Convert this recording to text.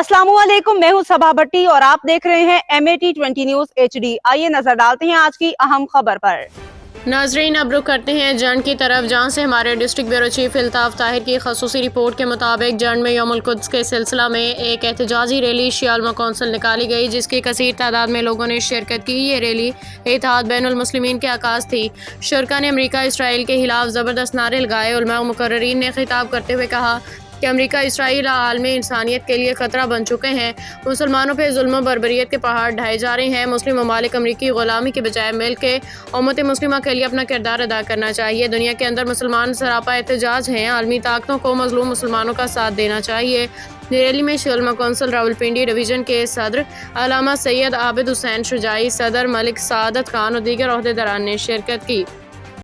अस्सलामुअलैकुम, मैं हूं सबा भट्टी और आप देख रहे हैं MAT20 न्यूज HD। आइए नजर डालते हैं आज की अहम खबर पर। नाजरीन, अब रुख करते हैं जंड की तरफ, जहां से हमारे district bureau chief Altaf Tahir की खसूसी रिपोर्ट के मुताबिक जंड में यौमुल कुद्स के सिलसिला में एक एहतजाजी रैली शियालमा कौंसिल निकाली गई, जिसकी कसीर तादाद में लोगों ने शिरकत की। ये रैली इत्तेहाद बैनुल मुस्लिमीन के आकाज थी। शुरका ने अमरीका इसराइल के खिलाफ ज़बरदस्त नारे लगाए। उलमा व मुकर्ररीन ने खिताब करते हुए कहा कि अमरीका इसराइल आलमी इंसानियत के लिए ख़तरा बन चुके हैं। मुसलमानों पर जुल्म बर्बरियत के पहाड़ ढाए जा रहे हैं। मुस्लिम ममालिक अमरीकी ग़ुलामी के बजाय मिल के उम्मत मुस्लिमा के लिए अपना किरदार अदा करना चाहिए। दुनिया के अंदर मुसलमान सरापा एहतजाज हैं। आलमी ताकतों को मज़लूम मुसलमानों का साथ देना चाहिए। रैली में शियालमा कौंसिल रावलपिंडी डिवीज़न के सदर अल्लामा सैयद आबिद हुसैन शुजाई, सदर मलिक सादत खान और दीगर ओहदेदारान ने शिरकत की।